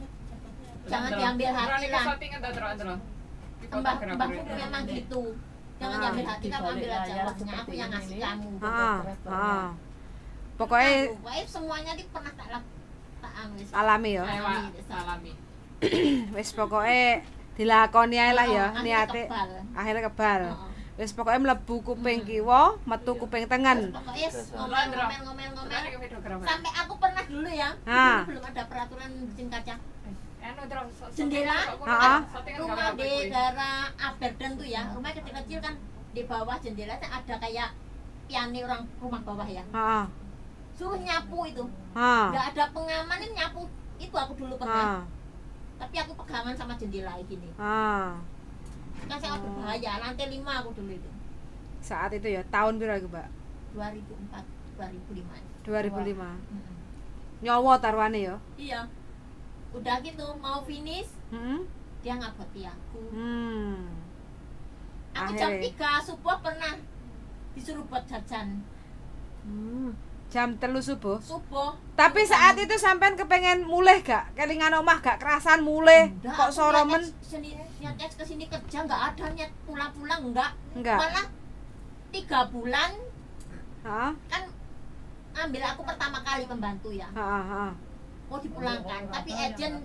jangan diambil hati lah. Mbahku memang gitu, jangan diambil hati, kamu ambil aja uangnya, aku yang ngasih kamu. Pokoknya semuanya di pernah tak alami ya. Alami. Wis pokoknya dilakoni ae lah ya, niate akhirnya kebal. Wis pokoknya mlebu kuping kiwa, metu kuping tengen. Pokoknya ngomel-ngomel sampai aku pernah dulu ya, dulu belum ada peraturan bikin kaca. Jendela rumah di daerah Aberdan tuh ya, rumah kecil-kecil kan, di bawah jendela ada kayak piani orang rumah bawah ya. Suruh nyapu itu, nggak ada pengaman, ini nyapu itu aku dulu pernah. Tapi aku pegangan sama jendela gini. Kan sangat berbahaya, lantai 5 aku dulu itu. Saat itu ya, tahun berapa Mbak? 2004, 2005. 2005. Nyawa taruhane ya? Iya. Udah gitu mau finish, dia ngaboti aku. Aku jam 3 subuh pernah disuruh buat jajan. Jam 3 subuh? Subuh. Tapi saat itu sampean kepengen mulih gak? Kelingan omah gak kerasan mulih? Kok soromen? Niatnya kesini kerja nggak ada, niat pulang-pulang enggak. Malah 3 bulan kan ambil aku pertama kali pembantu ya. Mau dipulangkan, tapi agent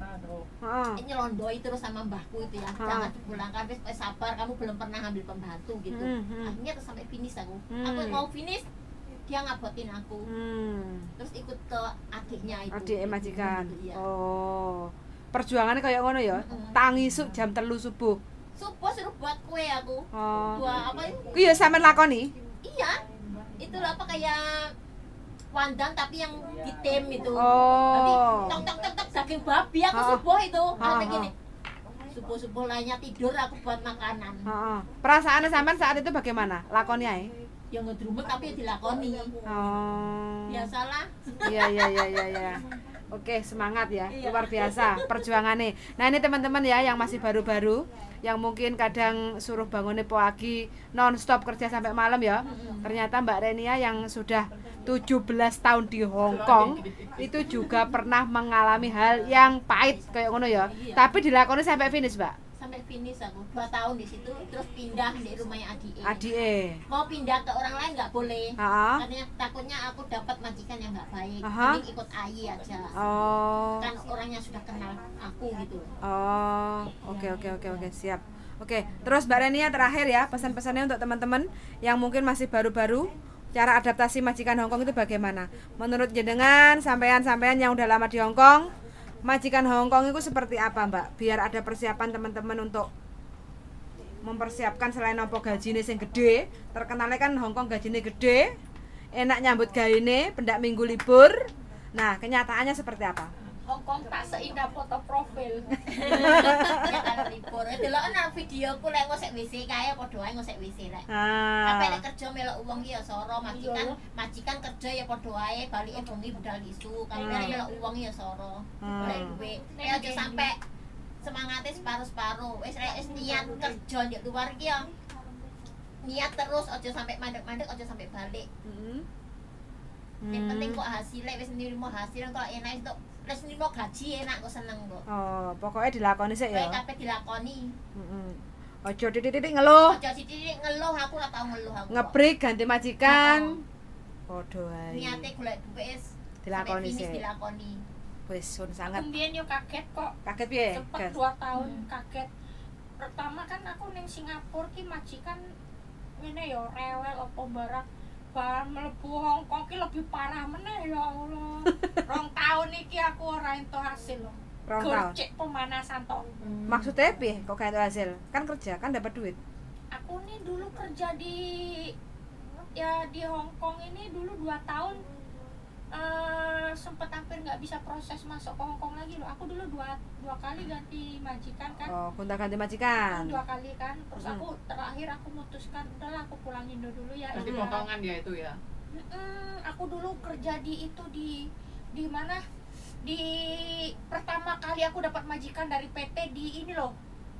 nyelondoi terus sama mbahku itu ya, jangan dipulangkan, wis sabar, kamu belum pernah ambil pembantu gitu. Akhirnya terus sampai finish aku mau finish, dia ngabotin aku. Terus ikut ke adiknya itu. Adik majikan. Oh, perjuangannya kayak ngono ya. Tangi jam 3 subuh. Subuh suruh buat kue aku. Dua apa itu? Iya sampean lakoni? Iya. Itu apa kayak wandang tapi yang hitam itu. Tapi tok daging babi aku subuh itu. Kayak gini. Subuh lainnya tidur aku buat makanan. Perasaannya sampean saat itu bagaimana? Lakoni ae? Ya ngedrumet tapi dilakoni. Biasalah. Iya. Oke, semangat ya. Luar biasa perjuangannya. Nah, ini teman-teman ya yang masih baru-baru, yang mungkin kadang suruh bangunnya pagi non-stop kerja sampai malam ya. Ternyata Mbak Renia yang sudah 17 tahun di Hong Kong itu juga pernah mengalami hal yang pahit kayak ngono ya. Tapi dilakoni sampai finish, Mbak. Sampai finish aku 2 tahun di situ, terus pindah di rumahnya adike. Mau pindah ke orang lain nggak boleh. Katanya takutnya aku dapat majikan yang nggak baik. Mending ikut Ayi aja. Kan orangnya sudah kenal aku gitu. Oke, siap. Oke, terus Mbak Renia terakhir ya, pesan-pesannya untuk teman-teman yang mungkin masih baru-baru, cara adaptasi majikan Hong Kong itu bagaimana? Menurut jenengan, sampean-sampean yang udah lama di Hong Kong, majikan Hong Kong itu seperti apa Mbak? Biar ada persiapan teman-teman untuk mempersiapkan selain nopo gajine sing gede. Terkenalnya kan Hong Kong gajine gede, enak nyambut gaine, pendak minggu libur. Nah, kenyataannya seperti apa? Hong Kong tak seindah foto profil. Ya kan libur. Delok videoku lek ngosek WC kae padha ae ngosek WC lek. Tapi lek kerja melok wong ki ya soro, majikan kerja ya padha ae balike bengi budal isu. Kan melok wong ya soro. Lek duwe nek aja sampe semangate separuh-separuh. Wis niat kerja ndek luar ki ya. Niat terus aja sampe mandek-mandek, aja sampe balik. Yang penting kok hasilnya wis nrimo hasil kok enak itu. Terus nrimo gaji enak kok seneng kok. Pokoknya dilakoni sik ya. Pokoke kabeh dilakoni. Ojo titik-titik ngeluh. Ojo titik ngeluh, aku ora tau ngeluh aku. Ngebrik ganti majikan. Padha ae. Niate golek duit wis dilakoni sik. Dilakoni. Wis sun sangat. Aku mbiyen yo kaget kok. Kaget piye? Cepet 2 tahun kaget. Pertama kan aku ning Singapura ki majikan ngene yo rewel apa barang. Bar mlebu Hong Kong ki lebih parah meneh ya Allah. 2 tahun iki aku ora entuk hasil loh. 2 tahun. Cek pemanasan tok. Maksudnya piye kok gak entuk hasil? Kan kerja, kan dapat duit. Aku nih dulu kerja di ya di Hong Kong ini dulu 2 tahun sempet hampir nggak bisa proses masuk ke Hong Kong lagi loh. Aku dulu dua kali ganti majikan kan. Oh, gonta ganti majikan. 2 kali kan. Terus aku terakhir aku memutuskan udahlah aku pulang Indo dulu ya. Ganti potongan dia itu ya. Aku dulu kerja di mana? Di pertama kali aku dapat majikan dari PT di ini loh,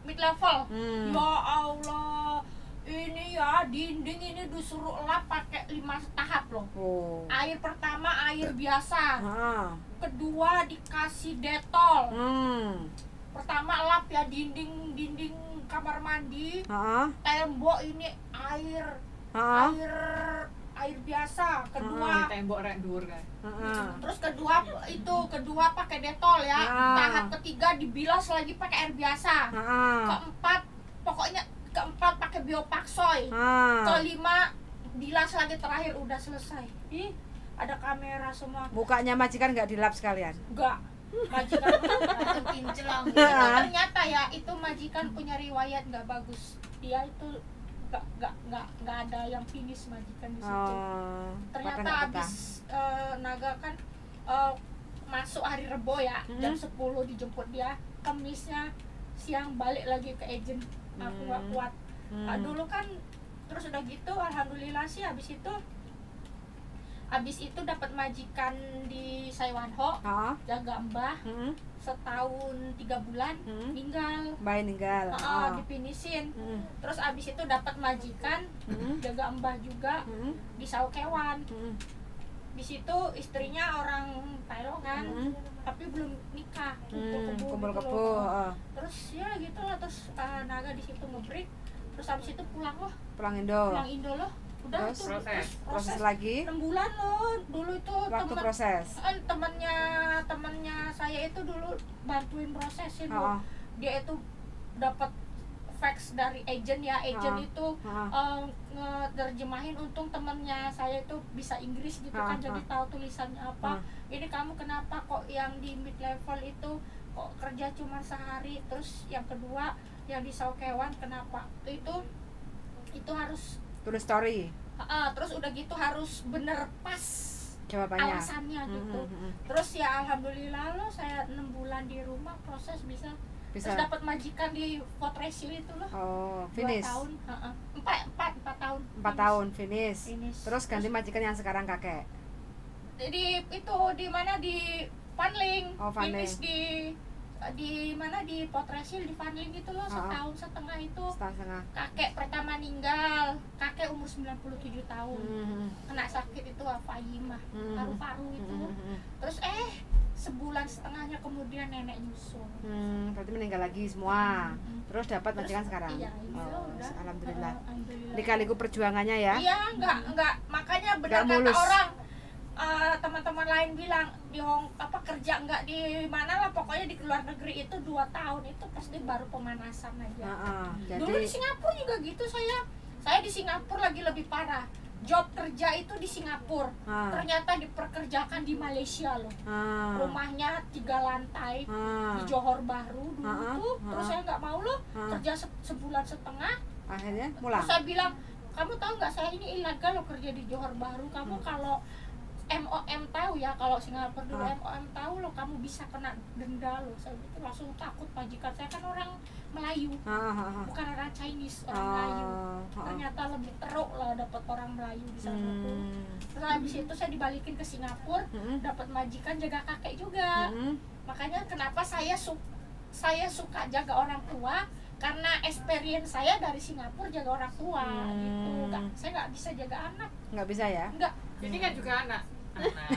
mid level. Ya Allah. Ini ya dinding ini disuruh lap pakai 5 tahap loh. Air pertama air biasa. Kedua dikasih detol. Pertama lap ya dinding kamar mandi. Tembok ini air biasa. Kedua tembok rek dhuwur kan. Terus kedua pakai detol ya. Tahap ketiga dibilas lagi pakai air biasa. Keempat pakai biopaxoy. Kelima bilas lagi, terakhir udah selesai. Ih, ada kamera semua. Mukanya majikan nggak dilap sekalian? Enggak. Majikan langsung kinclong. Ternyata ya itu majikan punya riwayat nggak bagus. Dia itu nggak ada yang finish majikan di situ. Ternyata habis Naga kan masuk hari Rebo ya, jam 10 dijemput dia, Kamisnya siang balik lagi ke agent. Aku nggak kuat. Dulu kan terus udah gitu alhamdulillah sih habis itu dapat majikan di Saiwanho, jaga mbah. Setahun 3 bulan meninggal. Dipinisin. Terus abis itu dapat majikan jaga mbah juga di Saukewan. Di situ istrinya orang Thailand kan, tapi belum nikah, kumpul kebo. Terus ya gitu lah, terus Naga di situ ngebreak, terus habis itu pulang Indo loh. Udah terus, tuh proses lagi 6 bulan loh. Dulu itu waktu proses. Temennya saya itu dulu bantuin prosesin loh. Dia itu dapat fax dari agent ya, itu ngeterjemahin. Untung temennya saya itu bisa Inggris gitu kan, jadi tahu tulisannya apa. Ini kamu kenapa kok yang di mid level itu kok kerja cuma sehari. Terus yang kedua yang di Saukewan kenapa itu harus tulis story. Terus udah gitu harus bener pas jawabannya, alasannya gitu. Terus ya alhamdulillah loh, saya 6 bulan di rumah proses bisa. Terus dapat majikan di Fort Ratio itu loh. Finish. 2 tahun. 4 tahun. 4 tahun finish. Terus ganti majikan yang sekarang kakek. Jadi itu di mana di Fanling. Finish di mana di Fort Ratio di Fanling itu loh, setahun setengah itu. Kakek pertama meninggal, kakek umur 97 tahun. Kena sakit itu Alzheimer, paru-paru itu. Terus sebulan setengahnya kemudian nenek nyusul. Berarti meninggal lagi semua. Terus dapat majikan sekarang. Iya, udah. Alhamdulillah. Lika-liku perjuangannya ya. Iya, enggak. Makanya benar kata orang, teman-teman lain bilang di kerja enggak di mana lah, pokoknya di luar negeri itu 2 tahun itu pasti baru pemanasan aja. Dulu di Singapura juga gitu, saya di Singapura lagi lebih parah. Job kerja itu di Singapura, ternyata diperkerjakan di Malaysia loh. Rumahnya 3 lantai di Johor Bahru dulu tuh. Terus saya nggak mau loh kerja sebulan setengah. Akhirnya pulang. Terus saya bilang, kamu tahu nggak saya ini ilegal loh kerja di Johor Bahru. Kamu kalau MOM tahu ya, kalau Singapura dulu MOM tahu loh, kamu bisa kena denda loh. Saya itu langsung takut. Majikan saya kan orang Melayu, bukan orang Chinese, orang Melayu. Ternyata lebih teruk lah dapat orang Melayu di sana tuh. Terus habis itu saya dibalikin ke Singapura, dapat majikan jaga kakek juga. Makanya kenapa saya suka jaga orang tua, karena experience saya dari Singapura jaga orang tua gitu. Saya nggak bisa jaga anak. Nggak bisa ya? Nggak. Ini kan juga anak. Nah,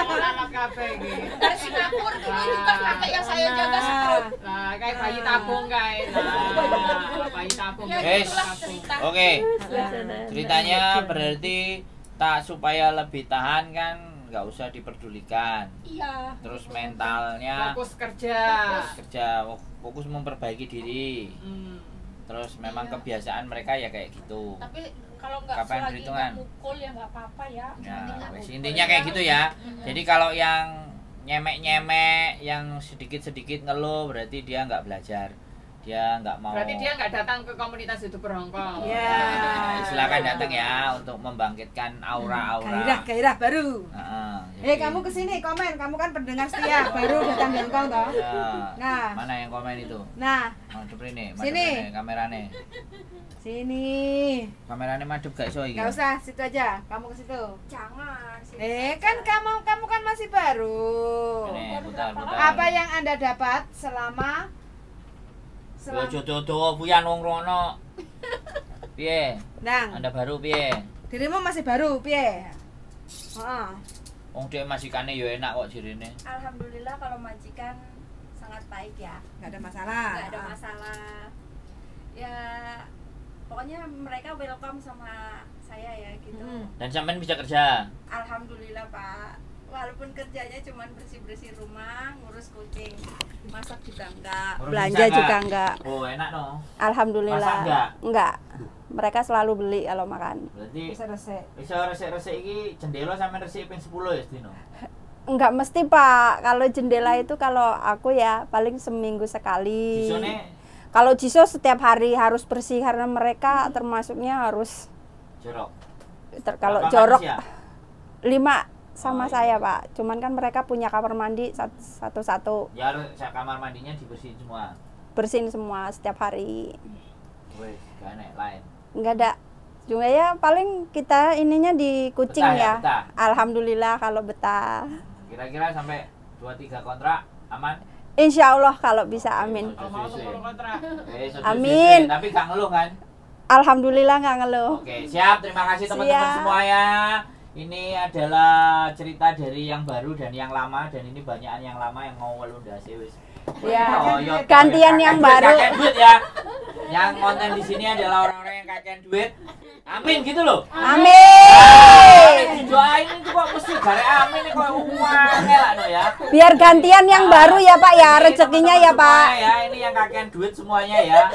ini anak kabeh iki. Dari Singapura dulu juga kakek yang saya jaga stroke. Nah, kayak bayi tabung kayak. Bayi tabung. Oke. Ceritanya berarti supaya lebih tahan kan nggak usah diperdulikan. Iya. Terus mentalnya fokus kerja, fokus memperbaiki diri. Terus memang kebiasaan mereka ya kayak gitu. Tapi kalau nggak selagi nggak mukul ya nggak apa-apa ya. Intinya kayak gitu ya. Jadi kalau yang nyemek-nyemek, yang sedikit-sedikit ngeluh berarti dia nggak belajar. dia nggak mau. Berarti dia nggak datang ke komunitas YouTuber Hongkong. Ya. Silakan datang ya untuk membangkitkan aura-aura. Gairah baru. Jadi, kamu kesini komen, kamu kan pendengar setia baru datang di Hongkong toh. ya. Nah. Mana yang komen itu? Nah. Madep ini, Sini. kamerane. Sini. Kamerane madep gak iso iki. Gak usah, situ aja. Kamu ke situ. Jangan. Kan kamu kan masih baru. Ini putar. Apa yang Anda dapat selama jodoh buyan wong rono. Piye? Nang. Anda baru piye? Dirimu masih baru piye? Heeh. Wong dhek masikane yo enak kok jirine. Alhamdulillah kalau majikan sangat baik ya. Nggak ada masalah. Nggak ada masalah. Ya pokoknya mereka welcome sama saya ya gitu. Dan sampean bisa kerja. Alhamdulillah Pak. Walaupun kerjanya cuma bersih-bersih rumah, ngurus kucing, masak juga enggak, Belanja juga enggak. Oh, enak no. Alhamdulillah. Masak Enggak. Mereka selalu beli kalau makan. Berarti Bisa resik. bisa resik-resik iki jendela sampean resik ping 10 ya sedino. Enggak mesti Pak. Kalau jendela itu kalau aku ya paling seminggu sekali. Jisone Kalau Jiso setiap hari harus bersih karena mereka termasuknya harus jorok. kalau Berapa jorok manusia? 5 sama Oh, saya Pak. Cuman kan mereka punya kamar mandi satu-satu. Ya harus kamar mandinya dibersihin semua. Bersihin semua setiap hari. Wes, gak enak lain. Enggak ada. Cuma ya paling kita ininya di kucing Betah ya, ya. betah? Alhamdulillah kalau betah. Kira-kira sampai 2-3 kontrak aman? Insya Allah kalau bisa, amin. Kalau mau 10 kontrak. Amin. Tapi gak ngeluh kan? Alhamdulillah nggak ngeluh. Oke, siap. Terima kasih teman-teman Siap. semuanya. Ini adalah cerita dari yang baru dan yang lama, dan ini banyakan yang lama yang mau welundase wis. Ya, iya, gantian yang baru. Kakek duit ya. Yang konten di sini adalah orang-orang yang kakek duit. Amin gitu loh. Amin. Doain itu kok mesti gare amin nih kok uang no ya. Biar gantian yang baru ya Pak ya, rezekinya ya Pak. Ya, ini yang kakean duit semuanya ya.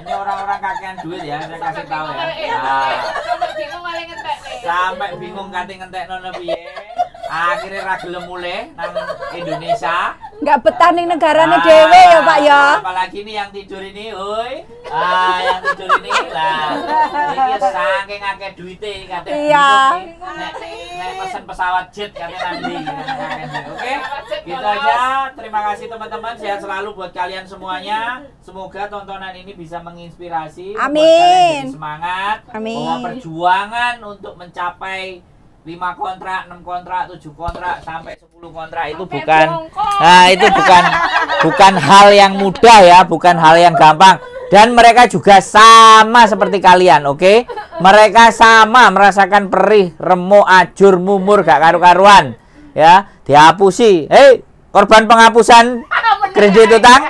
Ini orang-orang kakean duit ya, saya kasih tahu ya. Sampai bingung kate ngentekno piye. Akhirnya ra gelem mulih nang Indonesia. Nggak betah ning negarane dhewe ya Pak ya. Apalagi nih yang tidur ini, oi. Yang tidur ini lah. Iki saking akeh duite kate. Iya. Nek pesen pesawat jet kate nanti. Oke. Gitu aja. Terima kasih teman-teman. Sehat selalu buat kalian semuanya. Semoga tontonan ini bisa menginspirasi. Amin. Membuat kalian jadi semangat. Amin. Bahwa perjuangan untuk mencapai 5 kontrak, 6 kontrak, 7 kontrak sampai 10 kontrak itu itu bukan hal yang mudah ya, bukan hal yang gampang. Dan mereka juga sama seperti kalian, oke? Mereka sama merasakan perih, remuk, ajur, mumur, gak karu-karuan. Ya, dihapusi. Hei, korban penghapusan kredit utang.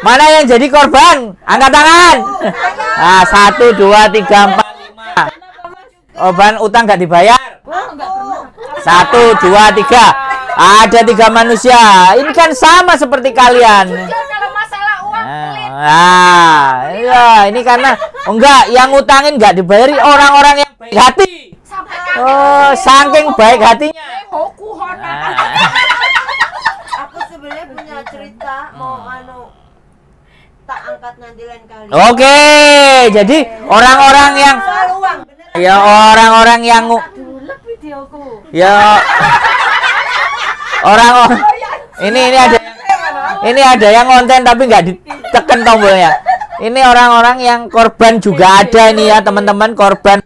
Mana yang jadi korban? Angkat tangan. Nah, 1, 2, 3, 4, 5. Korban utang gak dibayar. 1, 2, 3. Ada 3 manusia. Ini kan sama seperti kalian. Kalau masalah uang ya ini karena enggak, yang ngutangin enggak dibayari orang-orang yang baik hati. Oh, saking baik hatinya. Aku sebenarnya punya cerita mau tak angkat nanti lain kali. Oke, jadi orang-orang yang ya orang-orang yang ya orang ini ada yang konten tapi nggak ditekan tombolnya. Ini orang-orang yang korban juga ada ini ya teman-teman, korban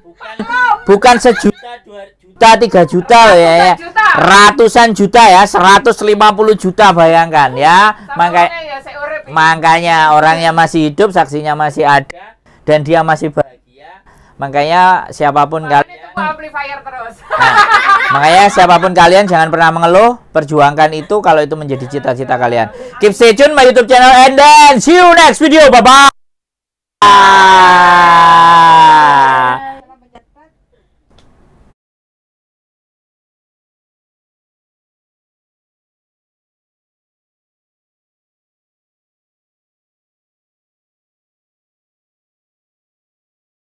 bukan sejuta, 2 juta, 3 juta loh ya, ratusan juta ya, 150 juta bayangkan ya. Makanya orangnya masih hidup, saksinya masih ada, dan dia masih bahagia. Makanya siapapun kalian, makanya siapapun kalian jangan pernah mengeluh, perjuangkan itu kalau itu menjadi cita-cita kalian. Keep stay tune my YouTube channel and then see you next video. Bye bye.